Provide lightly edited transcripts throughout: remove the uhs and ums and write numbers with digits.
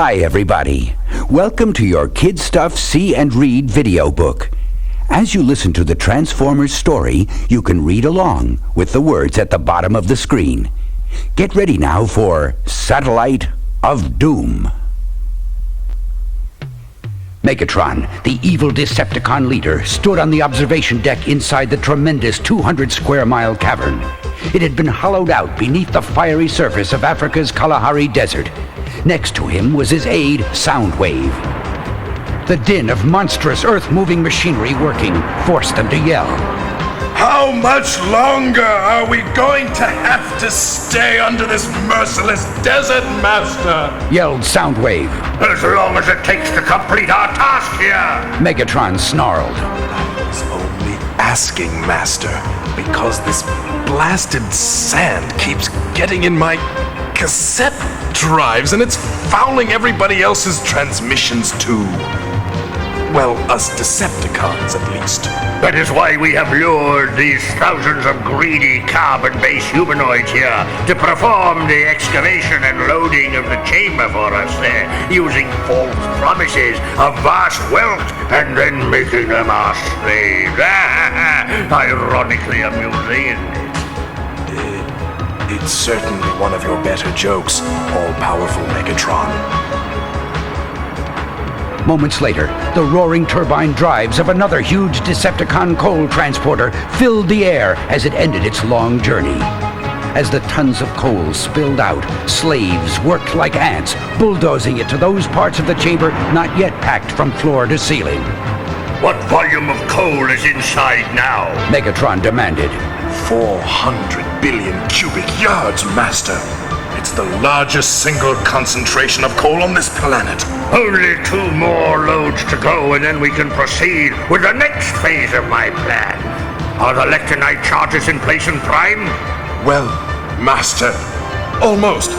Hi, everybody. Welcome to your Kidstuff See and Read video book. As you listen to the Transformers story, you can read along with the words at the bottom of the screen. Get ready now for Satellite of Doom. Megatron, the evil Decepticon leader, stood on the observation deck inside the tremendous 200-square-mile cavern. It had been hollowed out beneath the fiery surface of Africa's Kalahari Desert. Next to him was his aide, Soundwave. The din of monstrous earth-moving machinery working forced them to yell. How much longer are we going to have to stay under this merciless desert, Master? Yelled Soundwave. As long as it takes to complete our task here! Megatron snarled. I was only asking, Master, because this blasted sand keeps getting in my cassette drives and it's fouling everybody else's transmissions too. Well, us Decepticons, at least. That is why we have lured these thousands of greedy carbon-based humanoids here to perform the excavation and loading of the chamber for us there, using false promises of vast wealth and then making them our slaves. Ironically amusing. It's certainly one of your better jokes, all-powerful Megatron. Moments later, the roaring turbine drives of another huge Decepticon coal transporter filled the air as it ended its long journey. As the tons of coal spilled out, slaves worked like ants, bulldozing it to those parts of the chamber not yet packed from floor to ceiling. What volume of coal is inside now? Megatron demanded. 400 billion cubic yards, Master. It's the largest single concentration of coal on this planet. Only 2 more loads to go, and then we can proceed with the next phase of my plan. Are the lectinite charges in place in Prime? Well, Master, almost.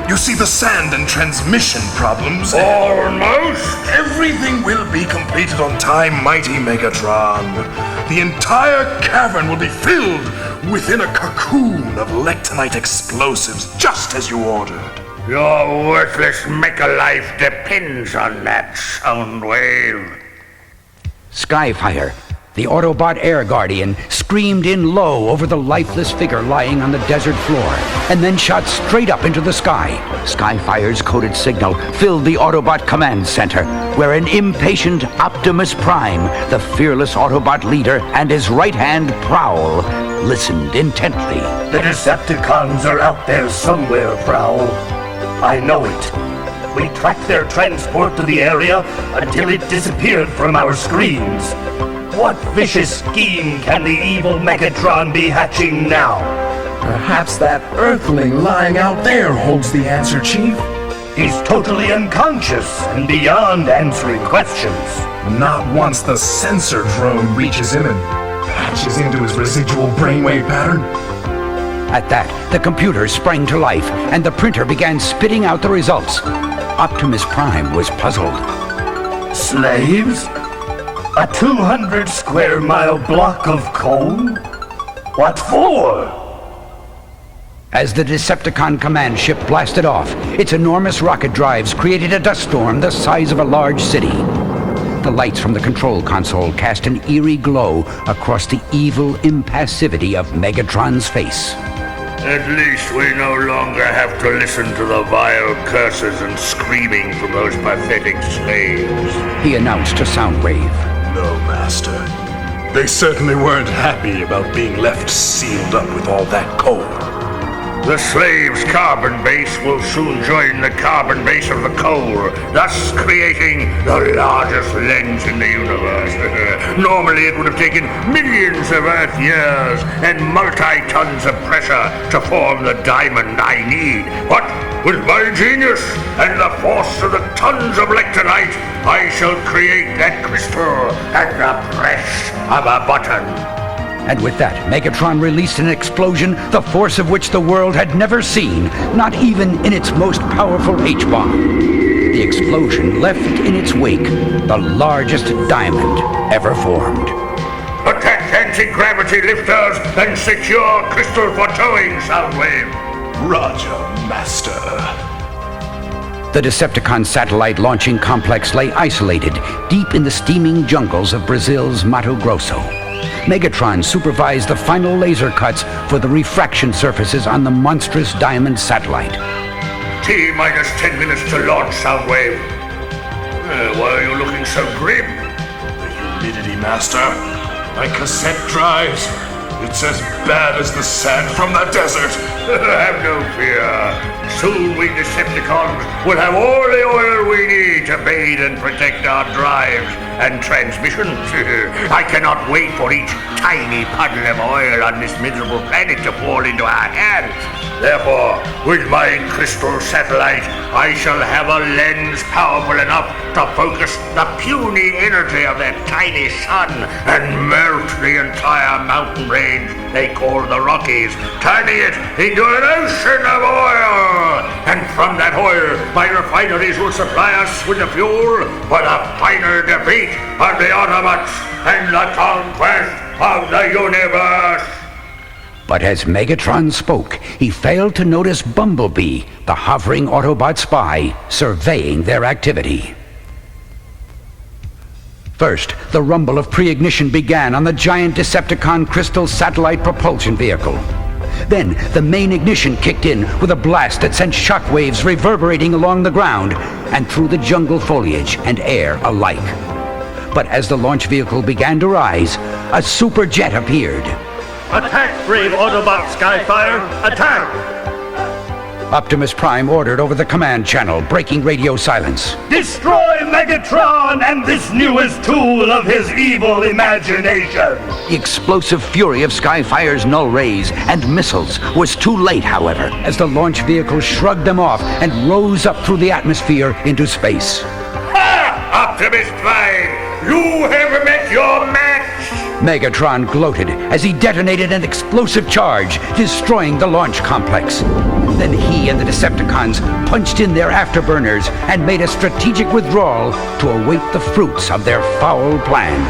You see, the sand and transmission problems... Almost? Everything will be completed on time, mighty Megatron. The entire cavern will be filled within a cocoon of lectinite explosives, just as you ordered. Your worthless mecha life depends on that, Soundwave. Skyfire, the Autobot Air Guardian, screamed in low over the lifeless figure lying on the desert floor, and then shot straight up into the sky. Skyfire's coded signal filled the Autobot Command Center, where an impatient Optimus Prime, the fearless Autobot leader, and his right hand, Prowl, listened intently. The Decepticons are out there somewhere, Prowl. I know it. We tracked their transport to the area until it disappeared from our screens. What vicious scheme can the evil Megatron be hatching now? Perhaps that Earthling lying out there holds the answer, Chief. He's totally unconscious and beyond answering questions. Not once the sensor drone reaches him and patches into his residual brainwave pattern. At that, the computer sprang to life, and the printer began spitting out the results. Optimus Prime was puzzled. Slaves? A 200-square-mile block of coal? What for? As the Decepticon command ship blasted off, its enormous rocket drives created a dust storm the size of a large city. The lights from the control console cast an eerie glow across the evil impassivity of Megatron's face. At least we no longer have to listen to the vile curses and screaming from those pathetic slaves, he announced to Soundwave. No, Master. They certainly weren't happy about being left sealed up with all that coal. The slaves' carbon base will soon join the carbon base of the coal, thus creating the largest lens in the universe. Normally it would have taken millions of Earth years and multi-tons of pressure to form the diamond I need. But with my genius and the force of the tons of lectinite, I shall create that crystal at the press of a button. And with that, Megatron released an explosion, the force of which the world had never seen, not even in its most powerful H-bomb. The explosion left in its wake the largest diamond ever formed. Attack anti-gravity lifters and secure crystal for towing, Soundwave. Roger, Master. The Decepticon satellite launching complex lay isolated deep in the steaming jungles of Brazil's Mato Grosso. Megatron supervised the final laser cuts for the refraction surfaces on the monstrous diamond satellite. T-minus 10 minutes to launch, Soundwave. Why are you looking so grim? The humidity, Master. My cassette drives. It's as bad as the sand from the desert. Have no fear. Soon we Decepticons will have all the oil we need to bathe and protect our drives and transmissions. I cannot wait for each tiny puddle of oil on this miserable planet to fall into our hands. Therefore, with my crystal satellite, I shall have a lens powerful enough to focus the puny energy of that tiny sun and melt the entire mountain range they call the Rockies, turning it into an ocean of oil. And from that oil, my refineries will supply us with the fuel for the final defeat of the Autobots and the conquest of the universe. But as Megatron spoke, he failed to notice Bumblebee, the hovering Autobot spy, surveying their activity. First, the rumble of pre-ignition began on the giant Decepticon crystal satellite propulsion vehicle. Then, the main ignition kicked in with a blast that sent shockwaves reverberating along the ground and through the jungle foliage and air alike. But as the launch vehicle began to rise, a superjet appeared. Attack, brave Autobot Skyfire! Attack! Optimus Prime ordered over the command channel, breaking radio silence. Destroy Megatron and this newest tool of his evil imagination! The explosive fury of Skyfire's null rays and missiles was too late, however, as the launch vehicle shrugged them off and rose up through the atmosphere into space. Ha! Optimus Prime! You have met your match! Megatron gloated as he detonated an explosive charge, destroying the launch complex. Then he and the Decepticons punched in their afterburners and made a strategic withdrawal to await the fruits of their foul plan.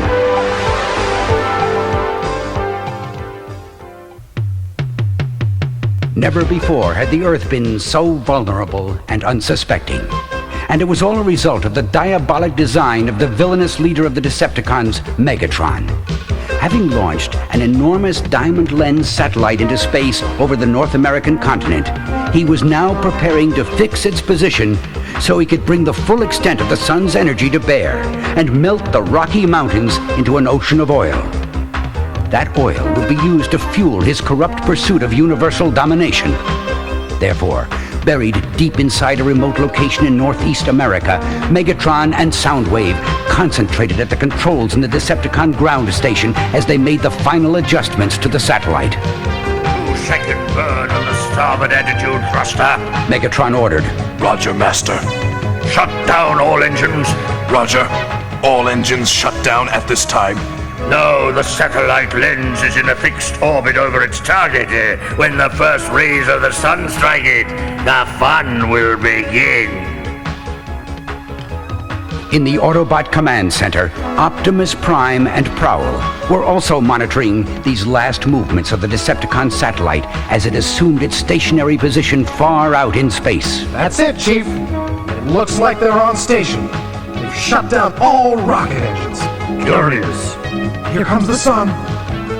Never before had the Earth been so vulnerable and unsuspecting. And it was all a result of the diabolic design of the villainous leader of the Decepticons, Megatron. Having launched an enormous diamond lens satellite into space over the North American continent, he was now preparing to fix its position so he could bring the full extent of the sun's energy to bear and melt the Rocky Mountains into an ocean of oil. That oil would be used to fuel his corrupt pursuit of universal domination. Therefore, buried deep inside a remote location in Northeast America, Megatron and Soundwave concentrated at the controls in the Decepticon ground station as they made the final adjustments to the satellite. 2-second burn on the starboard attitude thruster. Megatron ordered. Roger, Master. Shut down all engines. Roger. All engines shut down at this time. No, the satellite lens is in a fixed orbit over its target. When the first rays of the sun strike it, the fun will begin. In the Autobot Command Center, Optimus Prime and Prowl were also monitoring these last movements of the Decepticon satellite as it assumed its stationary position far out in space. That's it, Chief. It looks like they're on station. They've shut down all rocket engines. Curious. Here comes the sun.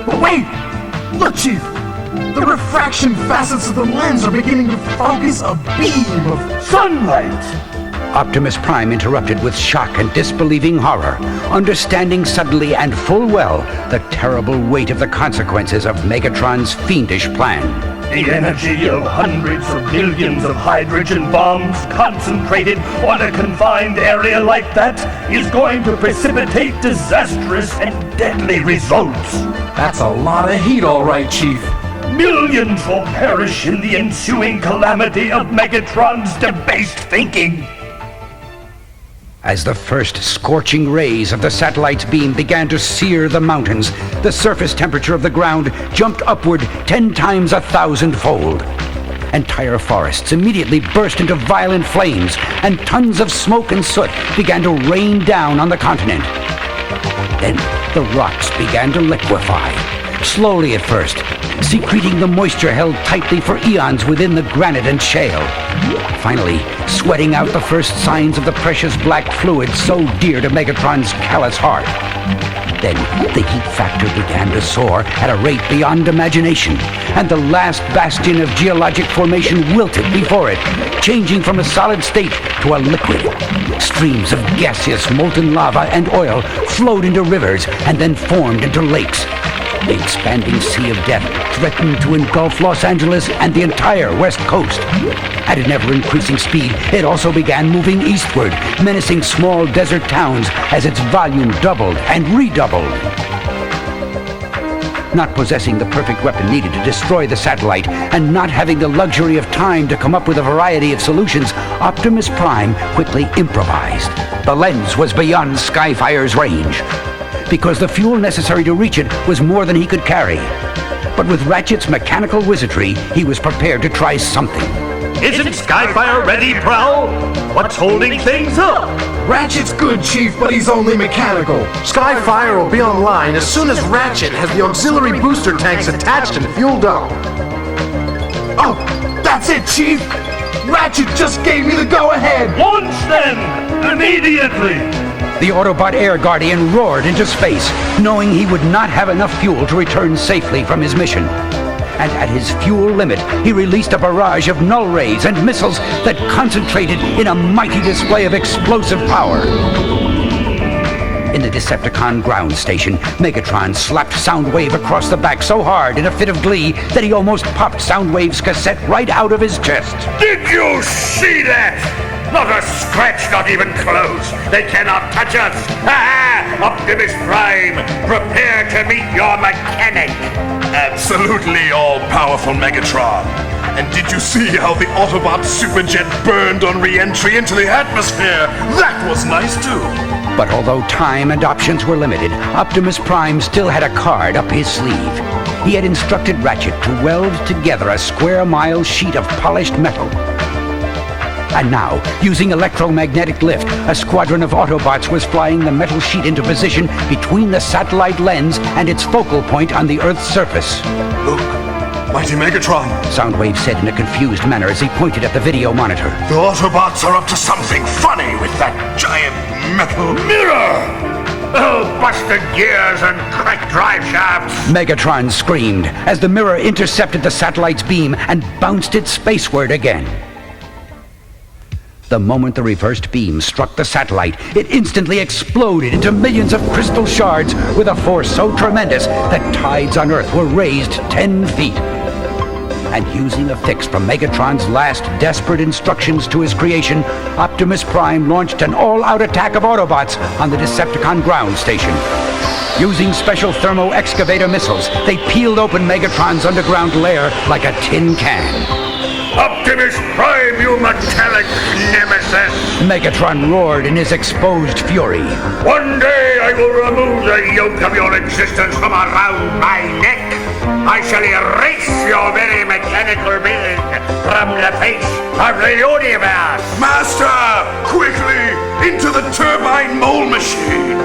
But wait! Look, Chief! The refraction facets of the lens are beginning to focus a beam of Sunlight! Optimus Prime interrupted with shock and disbelieving horror, understanding suddenly and full well the terrible weight of the consequences of Megatron's fiendish plan. The energy of hundreds of billions of hydrogen bombs concentrated on a confined area like that is going to precipitate disastrous and deadly results. That's a lot of heat, all right, Chief. Millions will perish in the ensuing calamity of Megatron's debased thinking. As the first scorching rays of the satellite's beam began to sear the mountains, the surface temperature of the ground jumped upward 10 times 1,000-fold. Entire forests immediately burst into violent flames, and tons of smoke and soot began to rain down on the continent. Then the rocks began to liquefy, slowly at first, secreting the moisture held tightly for eons within the granite and shale. Finally, sweating out the first signs of the precious black fluid so dear to Megatron's callous heart. Then the heat factor began to soar at a rate beyond imagination, and the last bastion of geologic formation wilted before it, changing from a solid state to a liquid. Streams of gaseous molten lava and oil flowed into rivers and then formed into lakes. The expanding sea of death threatened to engulf Los Angeles and the entire West Coast. At an ever-increasing speed, it also began moving eastward, menacing small desert towns as its volume doubled and redoubled. Not possessing the perfect weapon needed to destroy the satellite, and not having the luxury of time to come up with a variety of solutions, Optimus Prime quickly improvised. The lens was beyond Skyfire's range, because the fuel necessary to reach it was more than he could carry. But with Ratchet's mechanical wizardry, he was prepared to try something. Isn't Skyfire ready, Prowl? What's holding things up? Ratchet's good, Chief, but he's only mechanical. Skyfire will be online as soon as Ratchet has the auxiliary booster tanks attached and fueled up. Oh, that's it, Chief! Ratchet just gave me the go-ahead! Launch them! Immediately! The Autobot Air Guardian roared into space, knowing he would not have enough fuel to return safely from his mission. And at his fuel limit, he released a barrage of null rays and missiles that concentrated in a mighty display of explosive power. In the Decepticon ground station, Megatron slapped Soundwave across the back so hard in a fit of glee that he almost popped Soundwave's cassette right out of his chest. Did you see that? Not a scratch, not even close. They cannot touch us. Optimus Prime, prepare to meet your mechanic. Absolutely all-powerful Megatron. And did you see how the Autobot superjet burned on re-entry into the atmosphere? That was nice too. But although time and options were limited, Optimus Prime still had a card up his sleeve. He had instructed Ratchet to weld together a square-mile sheet of polished metal. And now, using electromagnetic lift, a squadron of Autobots was flying the metal sheet into position between the satellite lens and its focal point on the Earth's surface. Look, mighty Megatron. Soundwave said in a confused manner as he pointed at the video monitor. The Autobots are up to something funny with that giant metal mirror! Oh, busted gears and cracked drive shafts! Megatron screamed as the mirror intercepted the satellite's beam and bounced it spaceward again. The moment the reversed beam struck the satellite, it instantly exploded into millions of crystal shards with a force so tremendous that tides on Earth were raised 10 feet. And using a fix from Megatron's last desperate instructions to his creation, Optimus Prime launched an all-out attack of Autobots on the Decepticon ground station. Using special thermo-excavator missiles, they peeled open Megatron's underground lair like a tin can. Optimus Prime, you metallic nemesis! Megatron roared in his exposed fury. One day I will remove the yoke of your existence from around my neck. I shall erase your very mechanical being from the face of the universe. Master, quickly, into the turbine mole machine.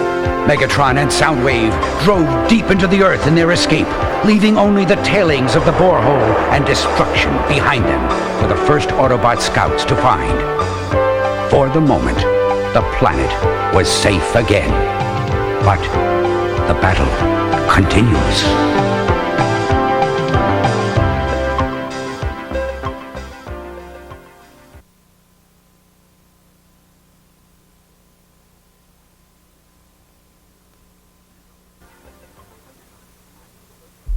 Megatron and Soundwave drove deep into the Earth in their escape, leaving only the tailings of the borehole and destruction behind them for the first Autobot scouts to find. For the moment, the planet was safe again. But the battle continues.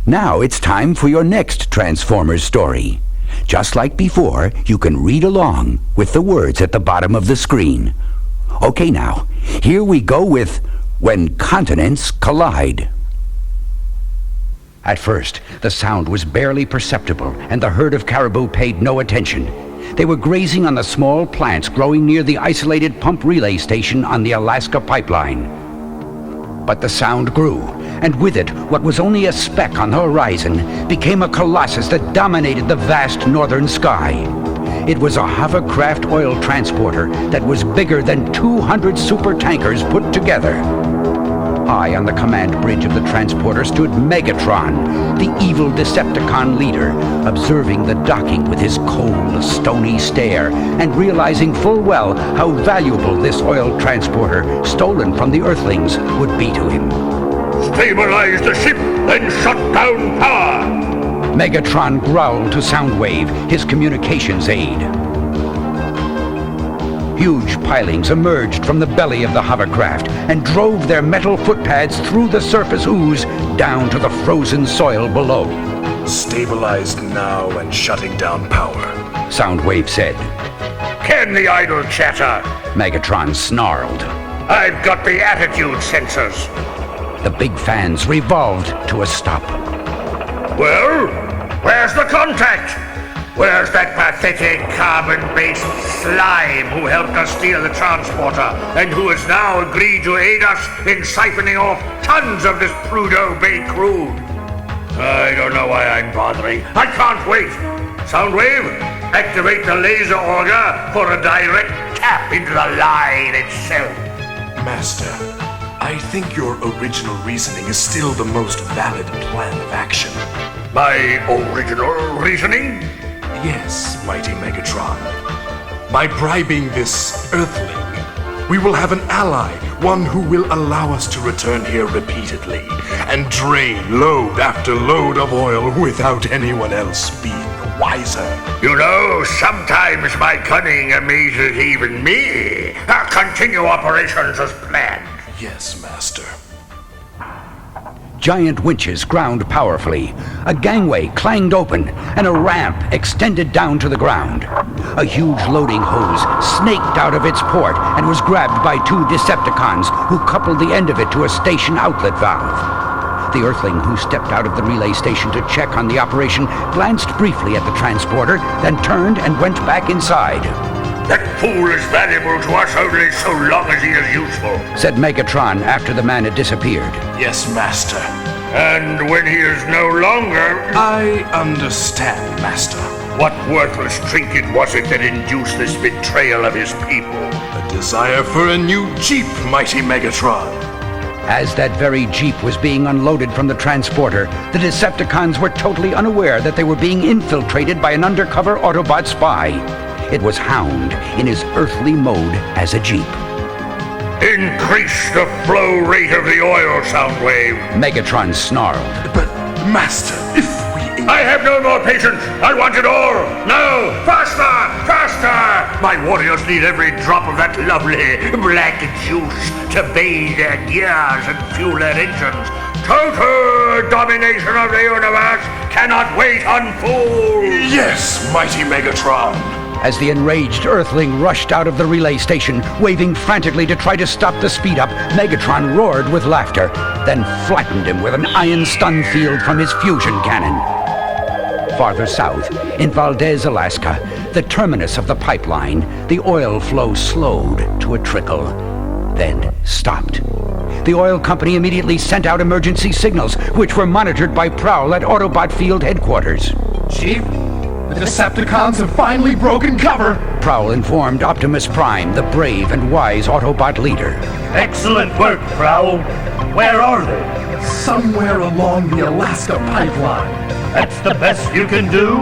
Now it's time for your next Transformers story. Just like before, you can read along with the words at the bottom of the screen. Okay now, here we go with When Continents Collide. At first, the sound was barely perceptible, and the herd of caribou paid no attention. They were grazing on the small plants growing near the isolated pump relay station on the Alaska pipeline. But the sound grew, and with it, what was only a speck on the horizon became a colossus that dominated the vast northern sky. It was a hovercraft oil transporter that was bigger than 200 super tankers put together. High on the command bridge of the transporter stood Megatron, the evil Decepticon leader, observing the docking with his cold, stony stare and realizing full well how valuable this oil transporter, stolen from the Earthlings, would be to him. Stabilize the ship, then shut down power! Megatron growled to Soundwave, his communications aide. Huge pilings emerged from the belly of the hovercraft and drove their metal footpads through the surface ooze down to the frozen soil below. Stabilized now and shutting down power, Soundwave said. Can the idle chatter? Megatron snarled. I've got the attitude sensors. The big fans revolved to a stop. Well, where's the contact? Where's that pathetic carbon-based slime who helped us steal the transporter and who has now agreed to aid us in siphoning off tons of this Prudo Bay crude? I don't know why I'm bothering. I can't wait. Soundwave, activate the laser auger for a direct tap into the line itself. Master, I think your original reasoning is still the most valid plan of action. My original reasoning? Yes, mighty Megatron. By bribing this Earthling, we will have an ally, one who will allow us to return here repeatedly and drain load after load of oil without anyone else being wiser. You know, sometimes my cunning amazes even me. Continue operations as planned. Yes, Master. Giant winches ground powerfully. A gangway clanged open, and a ramp extended down to the ground. A huge loading hose snaked out of its port and was grabbed by two Decepticons who coupled the end of it to a station outlet valve. The Earthling who stepped out of the relay station to check on the operation glanced briefly at the transporter, then turned and went back inside. That fool is valuable to us only so long as he is useful, said Megatron after the man had disappeared. Yes, Master. And when he is no longer... I understand, Master. What worthless trinket was it that induced this betrayal of his people? A desire for a new Jeep, mighty Megatron. As that very Jeep was being unloaded from the transporter, the Decepticons were totally unaware that they were being infiltrated by an undercover Autobot spy. It was Hound in his earthly mode as a Jeep. Increase the flow rate of the oil, Soundwave. Megatron snarled. But, Master, if we... I have no more patience. I want it all. Now, faster, faster. My warriors need every drop of that lovely black juice to bathe their gears and fuel their engines. Total domination of the universe cannot wait on fools. Yes, mighty Megatron. As the enraged Earthling rushed out of the relay station, waving frantically to try to stop the speed-up, Megatron roared with laughter, then flattened him with an ion stun field from his fusion cannon. Farther south, in Valdez, Alaska, the terminus of the pipeline, the oil flow slowed to a trickle, then stopped. The oil company immediately sent out emergency signals, which were monitored by Prowl at Autobot Field headquarters. Chief, the Decepticons have finally broken cover! Prowl informed Optimus Prime, the brave and wise Autobot leader. Excellent work, Prowl. Where are they? Somewhere along the Alaska pipeline. That's the best you can do?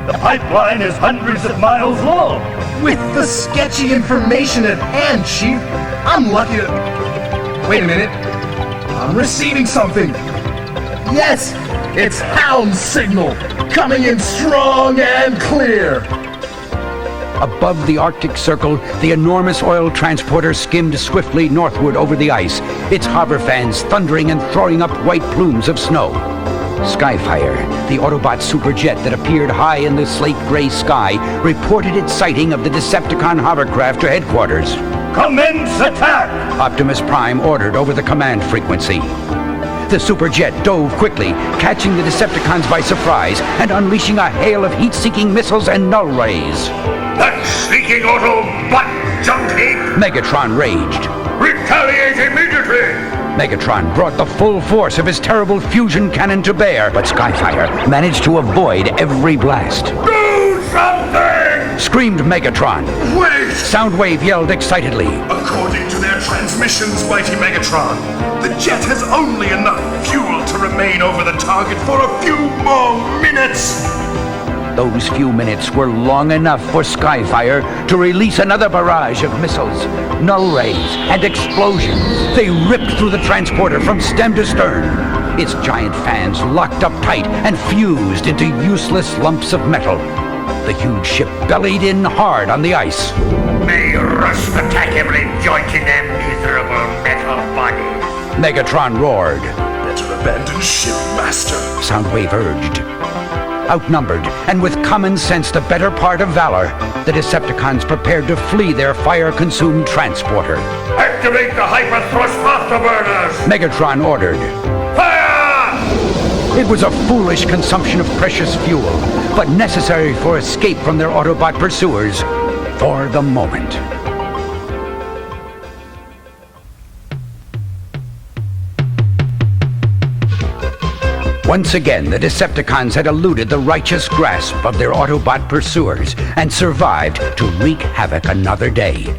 The pipeline is hundreds of miles long. With the sketchy information at hand, Chief, I'm lucky to... Wait a minute. I'm receiving something. Yes, it's Hound's signal, coming in strong and clear. Above the Arctic Circle, the enormous oil transporter skimmed swiftly northward over the ice, its hover fans thundering and throwing up white plumes of snow. Skyfire, the Autobot superjet that appeared high in the slate-gray sky, reported its sighting of the Decepticon hovercraft to headquarters. Commence attack! Optimus Prime ordered over the command frequency. The superjet dove quickly, catching the Decepticons by surprise and unleashing a hail of heat-seeking missiles and null rays. That sneaking Autobot junk heap! Megatron raged. Retaliate immediately! Megatron brought the full force of his terrible fusion cannon to bear, but Skyfire managed to avoid every blast. Do something! screamed Megatron. Wait! Soundwave yelled excitedly. According to their transmissions, mighty Megatron, the jet has only enough fuel to remain over the target for a few more minutes. Those few minutes were long enough for Skyfire to release another barrage of missiles, null rays, and explosions. They ripped through the transporter from stem to stern. Its giant fans locked up tight and fused into useless lumps of metal. The huge ship bellied in hard on the ice. May rust attack every joint in their miserable metal bodies. Megatron roared. Better abandon ship, Master. Soundwave urged. Outnumbered, and with common sense the better part of valor, the Decepticons prepared to flee their fire-consumed transporter. Activate the hyper-thrust afterburners! Megatron ordered. Fire! It was a foolish consumption of precious fuel, but necessary for escape from their Autobot pursuers for the moment. Once again, the Decepticons had eluded the righteous grasp of their Autobot pursuers and survived to wreak havoc another day.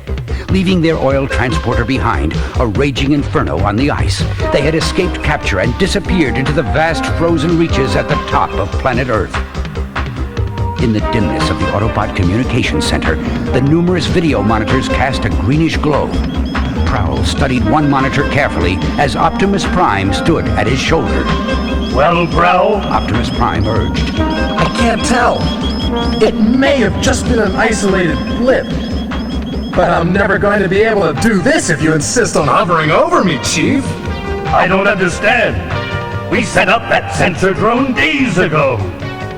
Leaving their oil transporter behind, a raging inferno on the ice, they had escaped capture and disappeared into the vast frozen reaches at the top of planet Earth. In the dimness of the Autobot Communications Center, the numerous video monitors cast a greenish glow. Prowl studied one monitor carefully as Optimus Prime stood at his shoulder. Well, Prowl? Optimus Prime urged. I can't tell. It may have just been an isolated blip. But I'm never going to be able to do this if you insist on hovering over me, Chief. I don't understand. We set up that sensor drone days ago.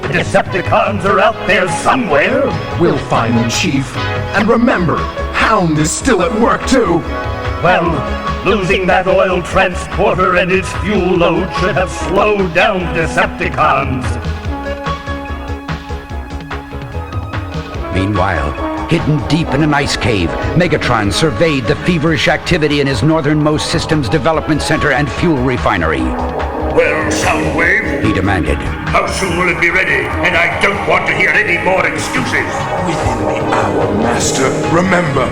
The Decepticons are out there somewhere. We'll find them, Chief. And remember, Hound is still at work, too. Well, losing that oil transporter and its fuel load should have slowed down Decepticons. Meanwhile, hidden deep in an ice cave, Megatron surveyed the feverish activity in his northernmost systems development center and fuel refinery. Well, Soundwave, He demanded. how soon will it be ready? And I don't want to hear any more excuses. Within the hour, Master. Remember,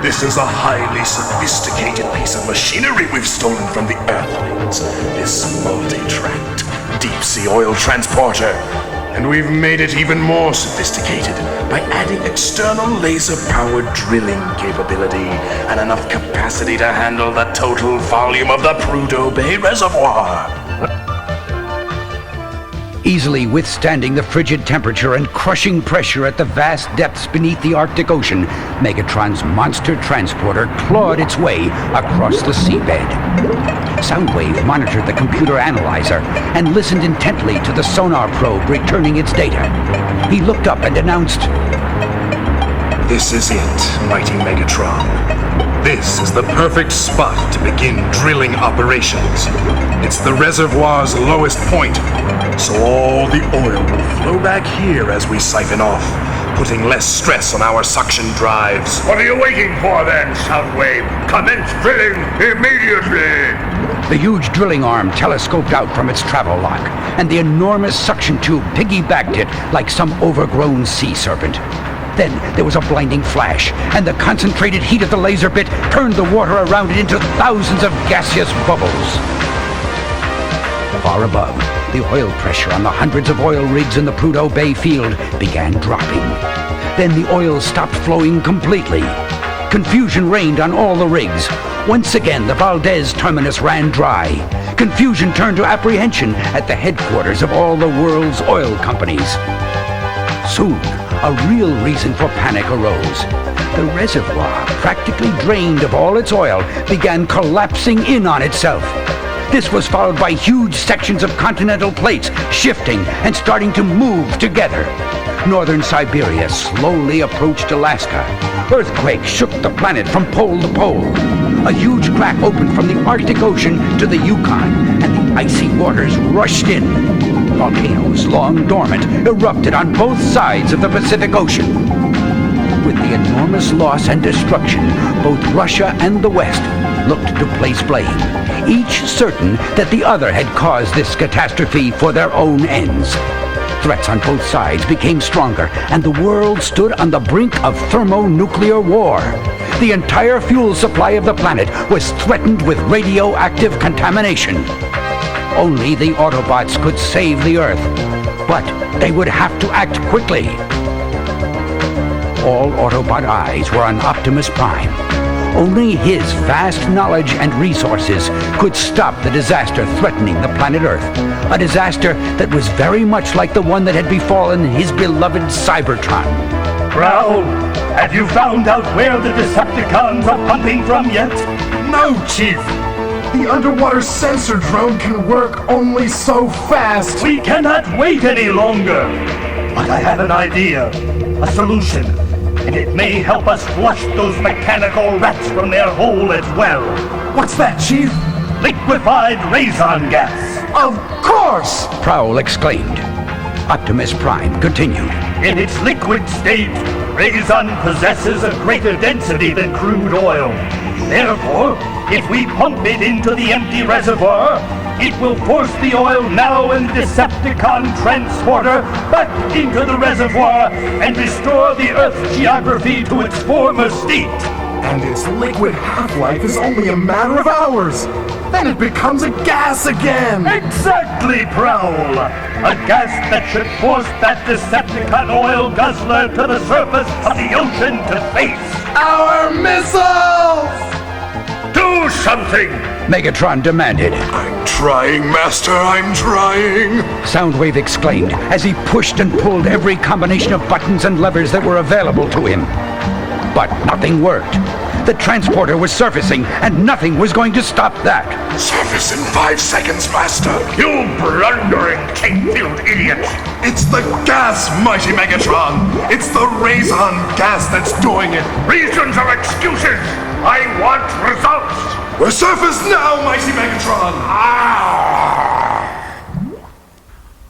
this is a highly sophisticated piece of machinery we've stolen from the Earthlings. This multi-tracked, deep-sea oil transporter. And we've made it even more sophisticated by adding external laser-powered drilling capability and enough capacity to handle the total volume of the Prudhoe Bay Reservoir. Easily withstanding the frigid temperature and crushing pressure at the vast depths beneath the Arctic Ocean, Megatron's monster transporter clawed its way across the seabed. Soundwave monitored the computer analyzer and listened intently to the sonar probe returning its data. He looked up and announced, This is it, mighty Megatron. This is the perfect spot to begin drilling operations. It's the reservoir's lowest point, so all the oil will flow back here as we siphon off, putting less stress on our suction drives. What are you waiting for then, Soundwave? Commence drilling immediately! The huge drilling arm telescoped out from its travel lock, and the enormous suction tube piggybacked it like some overgrown sea serpent. Then there was a blinding flash, and the concentrated heat of the laser bit turned the water around it into thousands of gaseous bubbles. Far above, the oil pressure on the hundreds of oil rigs in the Prudhoe Bay field began dropping. Then the oil stopped flowing completely. Confusion reigned on all the rigs. Once again, the Valdez terminus ran dry. Confusion turned to apprehension at the headquarters of all the world's oil companies. Soon, a real reason for panic arose. The reservoir, practically drained of all its oil, began collapsing in on itself. This was followed by huge sections of continental plates shifting and starting to move together. Northern Siberia slowly approached Alaska. Earthquakes shook the planet from pole to pole. A huge crack opened from the Arctic Ocean to the Yukon, and the icy waters rushed in. Volcanoes, long dormant, erupted on both sides of the Pacific Ocean. With the enormous loss and destruction, both Russia and the West looked to place blame, each certain that the other had caused this catastrophe for their own ends. Threats on both sides became stronger, and the world stood on the brink of thermonuclear war. The entire fuel supply of the planet was threatened with radioactive contamination. Only the Autobots could save the Earth, but they would have to act quickly. All Autobot eyes were on Optimus Prime. Only his vast knowledge and resources could stop the disaster threatening the planet Earth. A disaster that was very much like the one that had befallen his beloved Cybertron. Prowl, have you found out where the Decepticons are pumping from yet? No, Chief! The underwater sensor drone can work only so fast! We cannot wait any longer! But I have an idea, a solution, and it may help us flush those mechanical rats from their hole as well. What's that, Chief? Liquefied Raison gas! Of course! Prowl exclaimed. Optimus Prime continued. In its liquid state, Raison possesses a greater density than crude oil. Therefore, if we pump it into the empty reservoir, it will force the oil now in the Decepticon transporter back into the reservoir and restore the Earth's geography to its former state. And its liquid half-life is only a matter of hours. Then it becomes a gas again! Exactly, Prowl! A gas that should force that Decepticon oil guzzler to the surface of the ocean to face! Our missiles! Do something! Megatron demanded. I'm trying, Master, I'm trying. Soundwave exclaimed as he pushed and pulled every combination of buttons and levers that were available to him. But nothing worked. The transporter was surfacing, and nothing was going to stop that. Surface in 5 seconds, Master. You blundering, cake-filled idiot! It's the gas, mighty Megatron. It's the Raison gas that's doing it. Reasons are excuses! I want results! We're surface now, mighty Megatron.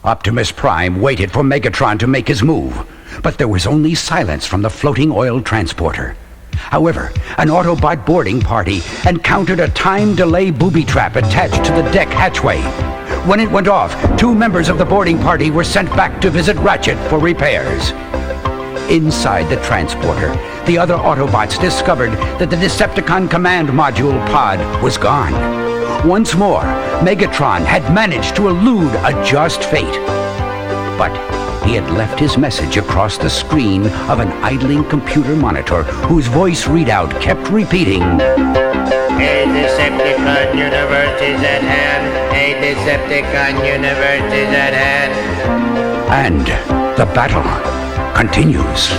Optimus Prime waited for Megatron to make his move, but there was only silence from the floating oil transporter. However, an Autobot boarding party encountered a time delay booby trap attached to the deck hatchway. When it went off, 2 members of the boarding party were sent back to visit Ratchet for repairs. Inside the transporter, the other Autobots discovered that the Decepticon command module pod was gone. Once more, Megatron had managed to elude a just fate. But he had left his message across the screen of an idling computer monitor whose voice readout kept repeating, A Decepticon universe is at hand. A Decepticon universe is at hand. and the battle continues.